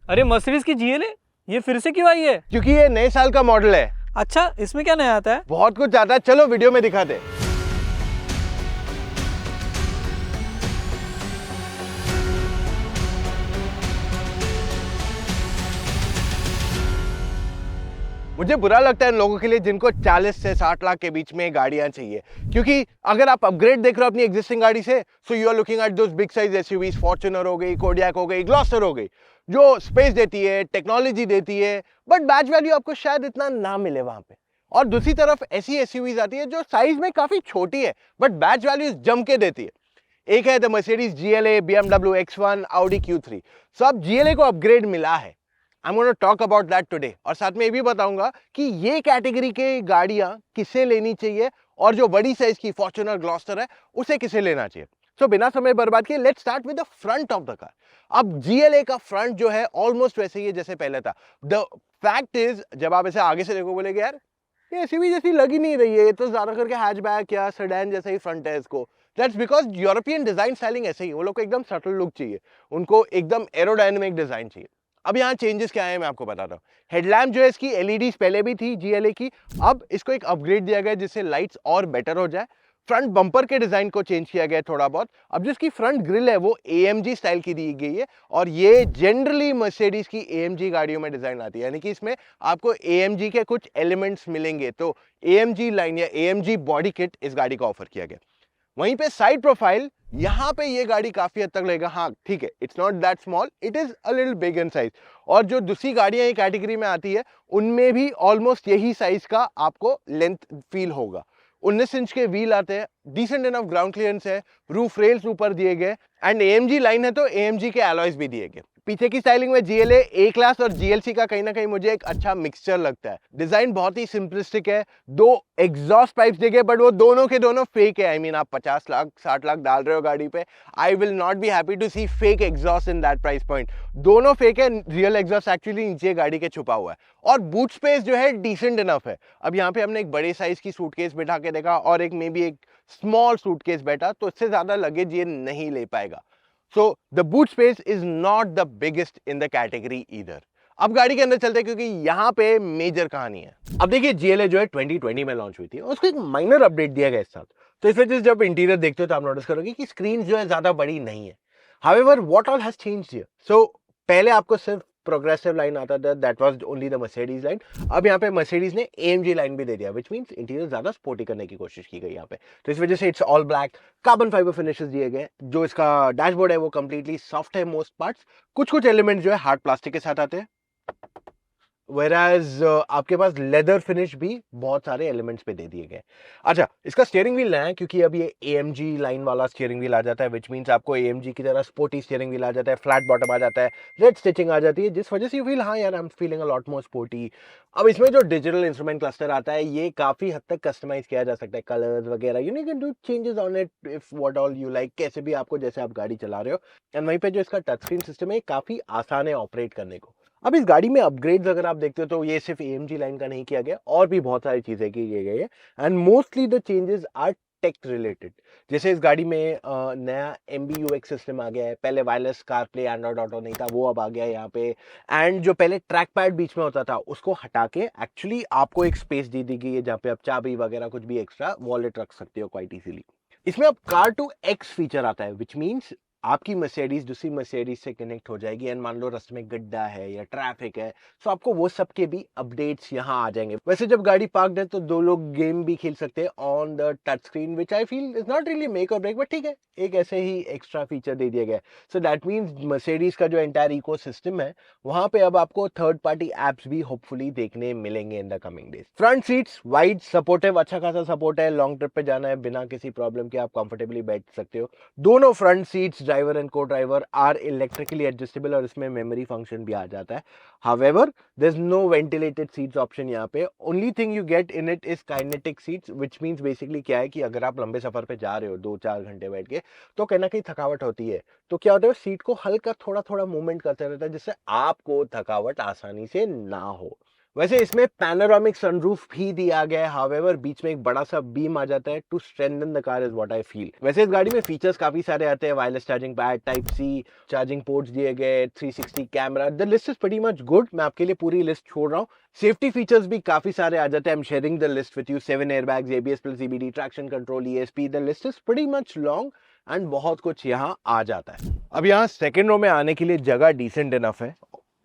अरे मर्सिडीज की जीएलए ये फिर से क्यों आई है? क्योंकि ये नए साल का मॉडल है। अच्छा, इसमें क्या नया आता है? बहुत कुछ आता है, चलो वीडियो में दिखाते हैं। मुझे बुरा लगता है इन लोगों के लिए जिनको 40 से 60 लाख के बीच में गाड़ियां चाहिए, क्योंकि अगर आप अपग्रेड देख रहे हो अपनी एग्जिस्टिंग गाड़ी से, so you are looking at those big size SUVs, Fortuner हो गई, कोडियक हो गई, ग्लॉस्टर हो गई, जो स्पेस देती है, टेक्नोलॉजी देती है, बट बैच वैल्यू आपको शायद इतना ना मिले वहां पे। और दूसरी तरफ ऐसी एसयूवीज आती है जो साइज में काफी छोटी है बट बैच वैल्यू जम के देती है। एक है the Mercedes GLA, BMW X1, Audi Q3। सो अब जीएलए को अपग्रेड मिला है। I am gonna talk about that today, और साथ में ये भी बताऊंगा कि ये कैटेगरी के गाड़ियां किसे लेनी चाहिए और जो बड़ी साइज की फॉर्च्यूनर, ग्लॉस्टर है उसे किसे लेना चाहिए। सो बिना समय बर्बाद किए let's start with the front of the car. अब जीएलए का फ्रंट जो है ऑलमोस्ट वैसे ही है जैसे पहले था। द फैक्ट इज, जब आप इसे आगे से देखो बोलेगे यार ये एसयूवी जैसी लग ही नहीं रही है, ये तो ज्यादा करके हैचबैक या सेडान जैसा ही फ्रंट है इसको। That's because European design styling ऐसे ही, वो लोग को एकदम सटल लुक चाहिए, उनको एकदम एरोडायनेमिक डिजाइन चाहिए। अब यहाँ चेंजेस क्या है मैं आपको बताता हूँ। हेडलैम्प जो है इसकी एलईडीज पहले भी थी जीएलए की, अब इसको एक अपग्रेड दिया गया जिससे लाइट्स और बेटर हो जाए। फ्रंट बम्पर के डिजाइन को चेंज किया गया है थोड़ा बहुत। अब जिसकी फ्रंट ग्रिल है वो एएमजी स्टाइल की दी गई है, और ये जनरली मर्सिडीज की एएमजी गाड़ियों में डिजाइन आती है, यानी कि इसमें आपको एएमजी के कुछ एलिमेंट्स मिलेंगे। तो एएमजी लाइन या एएमजी बॉडी किट इस गाड़ी का ऑफर किया गया। वहीं पे साइड प्रोफाइल, यहां पे ये गाड़ी काफी हद तक लगेगा, हाँ ठीक है, it's not that small, it is a little big in size. और जो दूसरी गाड़ियां ये कैटेगरी में आती है उनमें भी ऑलमोस्ट यही साइज का आपको लेंथ फील होगा। 19 इंच के व्हील आते हैं, डिसेंट इनफ ग्राउंड क्लियरेंस है, रूफ रेल्स ऊपर दिए गए, एंड एएमजी लाइन है तो एएमजी के अलॉयज भी दिए गए। पीछे की स्टाइलिंग में जीएलए ए क्लास और जीएलसी का कहीं ना कहीं मुझे एक अच्छा मिक्सचर लगता है। डिजाइन बहुत ही सिंपलिस्टिक है, दो एग्जॉस्ट पाइप्स देखे बट वो दोनों के दोनों फेक है। आई मीन आप 50 लाख 60 लाख डाल रहे हो गाड़ी पे, I will not be happy to see fake exhaust in that price point. दोनों फेक है, रियल एग्जॉस्ट एक्चुअली नीचे गाड़ी के छुपा हुआ है। और बूट स्पेस जो है डिसेंट इनफ है। अब यहाँ पे हमने एक बड़े साइज की सूटकेस बिठा के देखा और एक मे बी एक स्मॉल सूटकेस बैठा, तो इससे ज्यादा लगेज ये नहीं ले पाएगा। So the boot space is not the biggest in the category either. अब गाड़ी के अंदर चलते हैं क्योंकि यहाँ पे मेजर कहानी है। अब देखिए जीएलए जो है 2020 में लॉन्च हुई थी, उसको एक माइनर अपडेट दिया गया इस साल। तो इस वजह से जब इंटीरियर देखते हो तो आप नोटिस करोगे कि स्क्रीन जो है ज्यादा बड़ी नहीं है। However what all has changed here? So पहले आपको सिर्फ प्रोग्रेसिव लाइन आता था, that was only the Mercedes line. अब यहाँ पे मर्सिडीज ने एएमजी लाइन भी दे दिया, व्हिच मींस इंटीरियर ज्यादा स्पोर्टी करने की कोशिश की गई यहाँ पे। तो इस वजह से it's all black, carbon fibre finishes दिए गए। जो इसका डैशबोर्ड है वो कंप्लीटली सॉफ्ट है मोस्ट पार्ट्स, कुछ कुछ एलिमेंट जो है हार्ड प्लास्टिक के साथ आते हैं। वेराज आपके पास लेदर फिनिश भी बहुत सारे एलिमेंट्स पे दे दिए गए। अच्छा, इसका स्टीयरिंग व्हील नया है क्योंकि अब ये एएमजी लाइन वाला स्टीयरिंग व्हील आ जाता है, विच मींस आपको एएमजी की तरह स्पोर्टी स्टीयरिंग व्हील आ जाता है, फ्लैट बॉटम आ जाता है, रेड स्टिचिंग आ जाती है, जिस वजह से यू फील हाँ यार I am feeling a lot more sporty. अब इसमें जो डिजिटल इंस्ट्रूमेंट क्लस्टर आता है ये काफी हद तक कस्टमाइज किया जा सकता है, कलर्स वगैरह, you can do changes on it if what all you like, कैसे भी आपको जैसे आप गाड़ी चला रहे हो। एंड वहीं पे जो इसका टच स्क्रीन सिस्टम है काफी आसान है ऑपरेट करने को। अब इस गाड़ी में अपग्रेड्स अगर आप देखते हो तो ये सिर्फ एएमजी लाइन का नहीं किया गया, और भी बहुत सारी चीजें की गई है, and mostly the changes are tech related. जैसे इस गाड़ी में नया MBUX सिस्टम आ गया है, पहले वायरलेस कारप्ले एंड्रॉइड ऑटो नहीं था, वो अब आ गया है यहाँ पे। एंड जो पहले ट्रैक पैड बीच में होता था उसको हटा के एक्चुअली आपको एक स्पेस दे दी गई है जहाँ पे आप चाबी वगैरह कुछ भी एक्स्ट्रा वॉलेट रख सकते हो क्वाइट इजीली। इसमें अब कार टू एक्स फीचर आता है, विच मीन्स आपकी मर्सिडीज दूसरी मर्सिडीज से कनेक्ट हो जाएगी, एंड मान लो रास्ते में गड्ढा है या ट्रैफिक है, तो आपको वो सब के भी अपडेट्स यहाँ आ जाएंगे। वैसे जब गाड़ी पार्क्ड है तो दो लोग गेम भी खेल सकते हैं on the touch screen, which I feel is not really make और ब्रेक, बट ठीक है, एक ऐसे ही एक्स्ट्रा फीचर दे दिया गया। सो दैट मीन्स मर्सिडीज का जो एंटायर इको सिस्टम है वहां पे अब आपको थर्ड पार्टी एप्स भी होपफुली देखने मिलेंगे इन the coming days. Front seats wide supportive, अच्छा खासा सपोर्ट है, लॉन्ग ट्रिप पे जाना है बिना किसी प्रॉब्लम के आप कंफर्टेबली बैठ सकते हो। दोनों front seats driver and co-driver are electrically adjustable, और इसमें मेमोरी फंक्शन भी आ जाता है। However there is no ventilated seats option यहाँ पे, only thing you get in it is kinetic seats, which means basically क्या है कि अगर आप लंबे सफर पे जा रहे हो 2-4 घंटे बैठ के, तो कहीं ना कहीं थकावट होती है। तो क्या होता है सीट को हल्का थोड़ा थोड़ा मूवमेंट करते रहता है जिससे आपको थकावट आसानी से ना हो। वैसे इसमें पैनोरामिक सनरूफ भी दिया गया है, हावेवर बीच में एक बड़ा सा बीम आ जाता है to strengthen the car, is what I feel. वैसे इस गाड़ी में फीचर्स काफी सारे आते हैं, wireless charging pad, type C charging ports दिए गए, 360 camera, the list is pretty much good. मैं आपके लिए पूरी लिस्ट छोड़ रहा हूँ। सेफ्टी फीचर्स भी काफी सारे आ जाते हैं, I am sharing the list with you. 7 airbags, ABS plus CBD, traction control, ESP, the list is pretty much long and बहुत कुछ यहाँ आ जाता है। अब यहाँ सेकेंड रो में आने के लिए जगह डिसेंट इनफ है।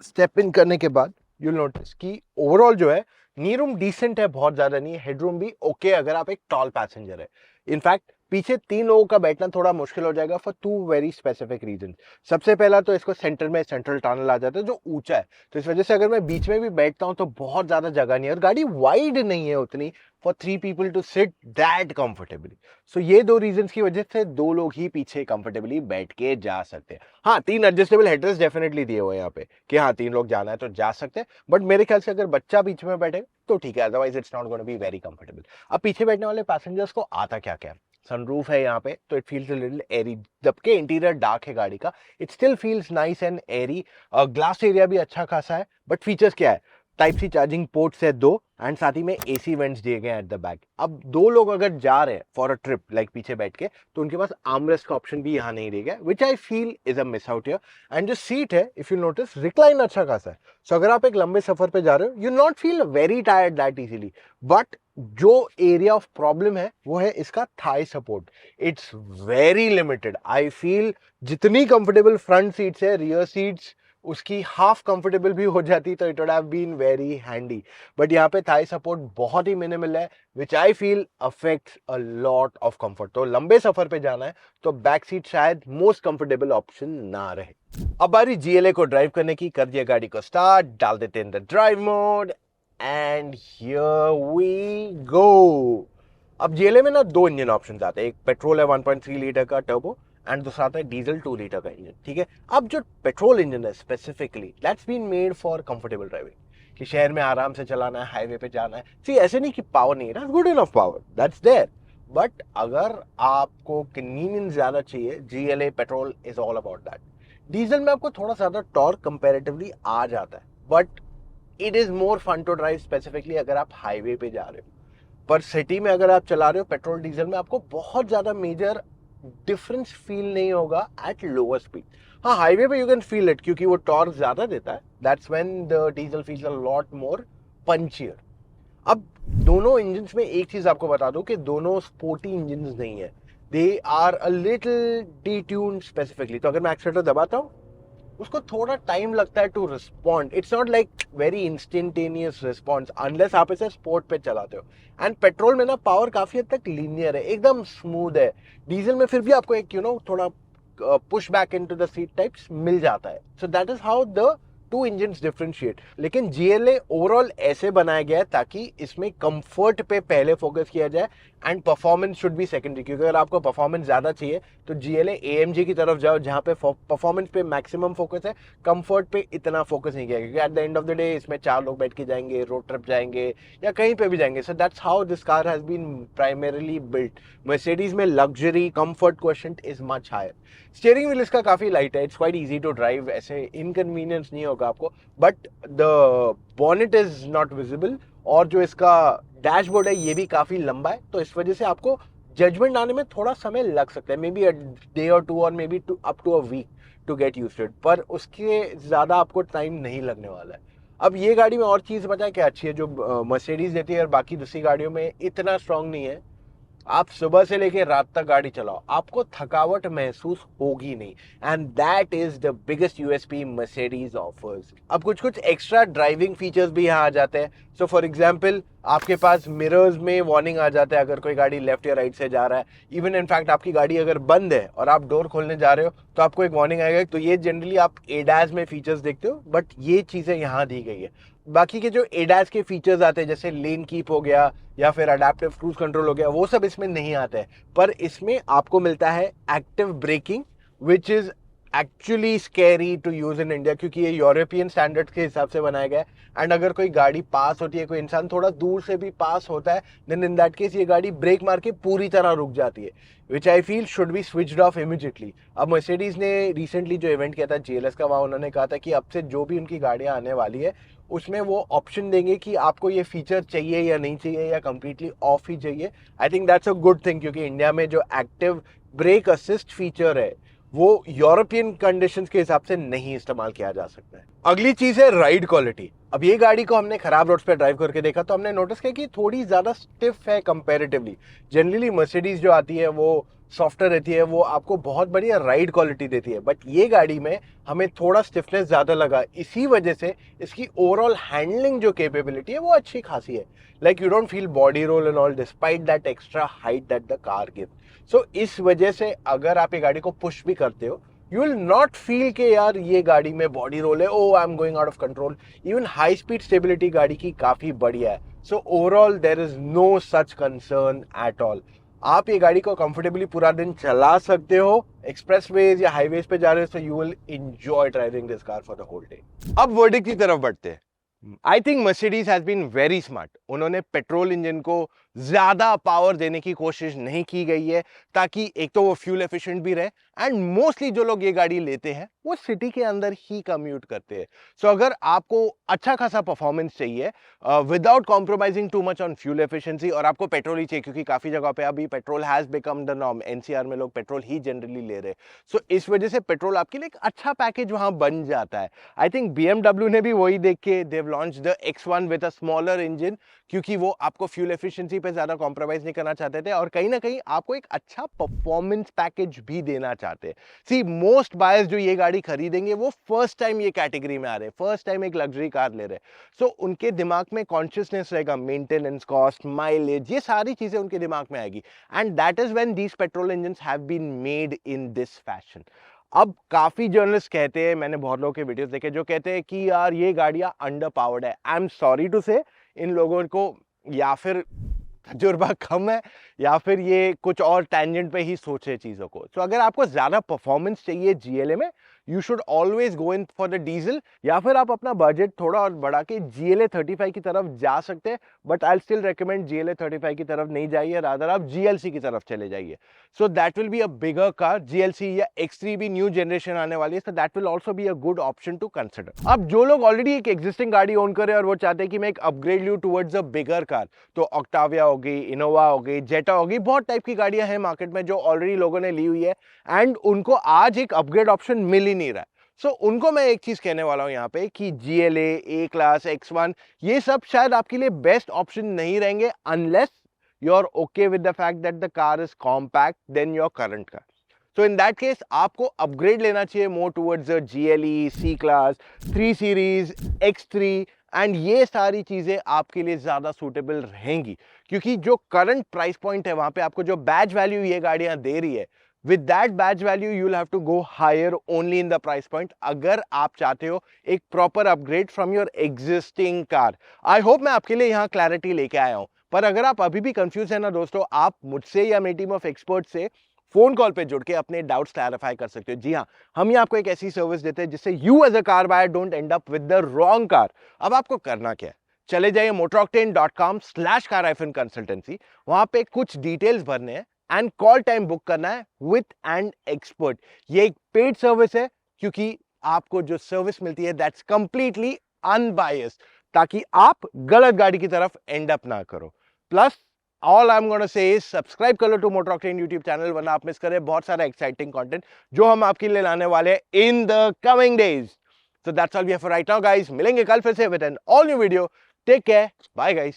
स्टेप इन करने के बाद you'll notice कि ओवरऑल जो है नी रूम डिसेंट है, बहुत ज्यादा नहीं है, हेडरूम भी ओके अगर आप एक टॉल पैसेंजर है। इनफैक्ट पीछे 3 लोगों का बैठना थोड़ा मुश्किल हो जाएगा फॉर 2 वेरी स्पेसिफिक रीजन। सबसे पहला तो इसको सेंटर में सेंट्रल टनल आ जाता है जो ऊंचा है, तो इस वजह से अगर मैं बीच में भी बैठता हूं तो बहुत ज्यादा जगह नहीं है, और गाड़ी वाइड नहीं है उतनी for 3 people to sit that comfortably. So ये 2 रीजंस की वजह से 2 लोग ही पीछे कंफर्टेबली बैठ के जा सकते हैं। हाँ, 3 एडजस्टेबल हेडरेस्ट डेफिनेटली दिए हुए हैं यहाँ पे कि हाँ 3 लोग जाना है तो जा सकते हैं, बट मेरे ख्याल से अगर बच्चा बीच में बैठे तो ठीक है, otherwise it's not gonna be very comfortable. अब पीछे बैठने वाले पैसेंजर्स को आता क्या क्या, सनरूफ है यहाँ पे तो it feels a little airy, जबकि इंटीरियर डार्क है गाड़ी का, it still feels nice and airy. Glass area भी अच्छा खासा है, बट फीचर्स क्या है, टाइप सी चार्जिंग पोर्ट्स है 2 एंड साथ ही में AC वेंट्स दिए गए हैं एट द बैक। अब 2 लोग अगर जा रहे हैं फॉर अ ट्रिप लाइक पीछे बैठ के, तो उनके पास आर्मरेस्ट का ऑप्शन भी यहाँ नहीं रहेगा, which I feel is a miss out here. And जो सीट है इफ यू नोटिस रिक्लाइन अच्छा खासा है, सो अगर आप एक लंबे सफर पे जा रहे हो you not feel very tired that easily. But जो एरिया ऑफ प्रॉब्लम है वो है इसका thigh support, it's very limited. I feel जितनी कंफर्टेबल फ्रंट सीट्स है, रियर सीट्स उसकी हाफ कंफर्टेबल भी हो जाती तो it would have been very handy, but यहाँ पे थाई सपोर्ट बहुत ही मिनिमल है, which I feel affects a lot of comfort. तो लंबे सफर पे जाना है तो बैक सीट शायद मोस्ट कंफर्टेबल ऑप्शन ना रहे। अब बारी GLA को ड्राइव करने की, कर दिया गाड़ी को स्टार्ट, डाल देते हैं the drive mode and here we go. अब GLA में ना 2 इंजन ऑप्शन आते हैं, एक पेट्रोल है 1.3 लीटर का टर्बो एंड दूसरा आता है डीजल 2 लीटर का इंजन, ठीक है। अब जो पेट्रोल इंजन है specifically that's been made for comfortable driving, कि शहर में आराम से चलाना है, हाईवे पे जाना है। सी ऐसे नहीं कि पावर नहीं है, good enough power that's there, but अगर आपको कन्वीनियंस ज्यादा चाहिए GLA petrol is all about that. Diesel में आपको थोड़ा ज्यादा टॉर्क कंपैरेटिवली आ जाता है, but it is more fun to drive specifically अगर आप हाईवे पे जा रहे हो। पर सिटी में अगर आप चला रहे हो पेट्रोल डीजल में आपको बहुत ज्यादा मेजर डिफरेंस फील नहीं होगा एट लोअर स्पीड। हाँ, हाईवे पे यू कैन फील इट क्योंकि वो टॉर्क ज्यादा देता है, that's when the diesel feels a lot more punchier. अब दोनों इंजन्स में एक चीज आपको बता दूं कि दोनों स्पोर्टी इंजन्स नहीं है, they are a little detuned specifically. तो अगर मैं एक्सीलरेटर दबाता हूँ उसको थोड़ा टाइम लगता है to respond, it's not like very instantaneous response unless आप इसे स्पोर्ट पे चलाते हो। एंड पेट्रोल में ना पावर काफी हद तक लीनियर है, एकदम स्मूथ है। डीजल में फिर भी आपको एक थोड़ा push back into the seat types मिल जाता है, so that is how the 2 engines differentiate. लेकिन GLA ओवरऑल ऐसे बनाया गया है ताकि इसमें कंफर्ट पे पहले फोकस किया जाए and performance should be secondary, क्योंकि अगर आपको परफॉर्मेंस ज्यादा चाहिए तो GLA AMG की तरफ जाओ जहां पे परफॉर्मेंस पे मैक्सिमम फोकस है, कंफर्ट पे इतना फोकस नहीं किया, क्योंकि at the end of the day इसमें 4 लोग बैठ के जाएंगे, रोड ट्रिप जाएंगे या कहीं पे भी जाएंगे। So that's how this car has been primarily built. Mercedes में luxury comfort quotient is much higher. Steering wheel इसका काफी लाइट है, it's quite easy to drive, ऐसे इनकन्वीनियंस नहीं होगा आपको, but the bonnet is not visible और जो इसका डैशबोर्ड है ये भी काफी लंबा है, तो इस वजह से आपको जजमेंट आने में थोड़ा समय लग सकता है, मे बी अ डे और 2 और may be up to a week to get used to it, पर उसके ज्यादा आपको टाइम नहीं लगने वाला है। अब ये गाड़ी में और चीज बताए क्या अच्छी है जो मर्सिडीज देती है और बाकी दूसरी गाड़ियों में इतना स्ट्रांग नहीं है, आप सुबह से लेके रात तक गाड़ी चलाओ आपको थकावट महसूस होगी नहीं, and that is the biggest USP Mercedes offers. अब कुछ कुछ एक्स्ट्रा ड्राइविंग फीचर्स भी यहाँ आ जाते हैं। सो फॉर एग्जांपल आपके पास मिरर्स में वार्निंग आ जाता है अगर कोई गाड़ी लेफ्ट या राइट से जा रहा है। इवन इनफैक्ट आपकी गाड़ी अगर बंद है और आप डोर खोलने जा रहे हो तो आपको एक वार्निंग आएगा। तो ये जनरली आप ADAS में फीचर्स देखते हो, बट ये चीजें यहाँ दी गई है। बाकी के जो ADAS के फीचर्स आते हैं जैसे लेन कीप हो गया या फिर अडेप्टिव क्रूज कंट्रोल हो गया, वो सब इसमें नहीं आते हैं, पर इसमें आपको मिलता है active braking which is actually scary to use in India, क्योंकि ये यूरोपियन स्टैंडर्ड्स के हिसाब से बनाया गया है। एंड अगर कोई गाड़ी पास होती है, कोई इंसान थोड़ा दूर से भी पास होता है, देन इन दैट केस ये गाड़ी ब्रेक मार के पूरी तरह रुक जाती है, which I feel should be switched off immediately. अब मर्सिडीज ने रिसेंटली जो इवेंट किया था GLS का, वहाँ उन्होंने कहा था कि अब से जो भी उनकी गाड़ियाँ आने वाली है उसमें वो ऑप्शन देंगे कि आपको ये फीचर चाहिए या नहीं चाहिए, या कंप्लीटली ऑफ ही चाहिए। I think that's a good thing, क्योंकि इंडिया में जो एक्टिव ब्रेक असिस्ट फीचर है वो यूरोपियन कंडीशंस के हिसाब से नहीं इस्तेमाल किया जा सकता है। अगली चीज है राइड क्वालिटी। अब ये गाड़ी को हमने खराब रोड्स पे ड्राइव करके देखा तो हमने नोटिस किया कि थोड़ी ज्यादा स्टिफ है कंपैरेटिवली। जनरली मर्सिडीज जो आती है वो सॉफ्टवेयर रहती है, वो आपको बहुत बढ़िया राइड क्वालिटी देती है, बट ये गाड़ी में हमें थोड़ा स्टिफनेस ज्यादा लगा। इसी वजह से इसकी ओवरऑल हैंडलिंग जो कैपेबिलिटी है वो अच्छी खासी है। Like you don't feel body roll and all despite that extra height that the car give. So इस वजह से अगर आप ये गाड़ी को पुश भी करते हो, यू विल नॉट फील के यार ये गाड़ी में बॉडी रोल है, O I am going out of control. Even high speed stability गाड़ी की काफी बढ़िया है। So overall there is no such concern at all. आप ये गाड़ी को कंफर्टेबली पूरा दिन चला सकते हो, एक्सप्रेसवेज या हाईवेज पे जा रहे हो, so you will enjoy driving this car for the whole day. अब वर्डिक्ट की तरफ बढ़ते हैं। I think Mercedes has been very smart. उन्होंने पेट्रोल इंजन को ज्यादा पावर देने की कोशिश नहीं की गई है, ताकि एक तो वो फ्यूल एफिशिएंट भी रहे, एंड मोस्टली जो लोग ये गाड़ी लेते हैं वो सिटी के अंदर ही कम्यूट करते हैं। सो अगर आपको अच्छा खासा परफॉर्मेंस चाहिए without compromising too much on fuel efficiency, और आपको पेट्रोल ही चाहिए, क्योंकि काफी जगह पे अभी petrol has become the norm, NCR में लोग पेट्रोल ही जनरली ले रहे हैं। सो इस वजह से पेट्रोल आपके लिए एक अच्छा पैकेज वहां बन जाता है। आई थिंक BMW ने भी वही देख के they've launch the X1 with a smaller engine, क्योंकि वो आपको फ्यूल एफिशिएंसी पे ज्यादा कॉम्प्रोमाइज नहीं करना चाहते थे, और कहीं ना कहीं आपको एक अच्छा परफॉर्मेंस पैकेज भी देना चाहते हैं। सी मोस्ट बायर्स जो ये गाड़ी खरीदेंगे वो फर्स्ट टाइम ये कैटेगरी में आ रहे हैं, फर्स्ट टाइम एक लग्जरी कार ले रहे हैं। सो उनके दिमाग में कॉन्शियसनेस रहेगा, मेंटेनेंस कॉस्ट, माइलेज, ये सारी चीजें उनके दिमाग में आएगी, and that is when these petrol engines have been made in this fashion. अब काफी जर्नलिस्ट कहते हैं, मैंने बहुत लोगों के वीडियोस देखे जो कहते हैं कि यार ये गाड़ियां अंडर पावर्ड है। आई एम सॉरी टू से, इन लोगों को या फिर तजुर्बा कम है या फिर ये कुछ और टैंजेंट पे ही सोचे चीजों को। तो अगर आपको ज्यादा परफॉर्मेंस चाहिए GLA में, you should always go in for the diesel, या फिर आप अपना बजट थोड़ा और बढ़ा के GLA 35 की तरफ जा सकते हैं। But I still recommend GLA 35 की तरफ नहीं जाइए, रादर आप GLC की तरफ चले जाइए। So that will be a bigger car. GLC या X3 भी न्यू जनरेशन आने वाली है, so that will also be a good option to consider. अब जो लोग ऑलरेडी एक एग्जिस्टिंग गाड़ी ओन कर रहे हैं और वो चाहते हैं कि मैं एक अपग्रेड लूं टुवर्ड्स अ बिगर कार, तो ऑक्टाविया हो गई, इनोवा हो गई, जेटा हो गई, बहुत टाइप की गाड़ियां हैं मार्केट में जो ऑलरेडी लोगों ने ली हुई है, एंड उनको आज एक अपग्रेड ऑप्शन मिल ही नहीं रहा है। सो उनको मैं एक चीज कहने वाला हूं यहाँ पे कि GLA, A क्लास, X1, ये सब शायद आपके लिए बेस्ट ऑप्शन नहीं रहेंगे unless you are okay with the fact that the car is compact then your current car. So in that case आपको अपग्रेड लेना चाहिए more towards the GLE, C class, 3 series, X3, and ये सारी चीजें आपके लिए ज्यादा सूटेबल रहेंगी, क्योंकि जो करंट प्राइस पॉइंट है वहां पे आपको जो बैच वैल्यू ये गाड़ियां दे रही है, with that badge value you will have to go higher only in the price point, अगर आप चाहते हो एक proper upgrade from your existing car. I hope मैं आपके लिए यहाँ क्लैरिटी लेके आया हूं, पर अगर आप अभी भी कंफ्यूज है ना दोस्तों, आप मुझसे या मेरी टीम ऑफ एक्सपर्ट से फोन कॉल पे जुड़ के अपने डाउट्स क्लैरिफाई कर सकते हो। जी हाँ, हम ये आपको एक ऐसी सर्विस देते हैं जिससे you as a car buyer don't end up with the wrong car. अब आपको करना क्या है, चले जाइए motoroctane.com/car-consultancy, वहां पे कुछ डिटेल्स भरने हैं एंड कॉल टाइम बुक करना है विद एन एक्सपर्ट। ये एक पेड सर्विस है, क्योंकि आपको जो सर्विस मिलती है दैट्स कंप्लीटली अनबायस्ड, ताकि आप गलत गाड़ी की तरफ एंड अप ना करो। Plus all I'm going to say is subscribe कर लो to Motor Octane YouTube channel, वरना आप मिस करें बहुत सारा एक्साइटिंग कंटेंट जो हम आपके लिए लाने वाले हैं in the coming days. So that's all we have for right now guys, मिलेंगे कल फिर से with an all new video. Take care, bye guys.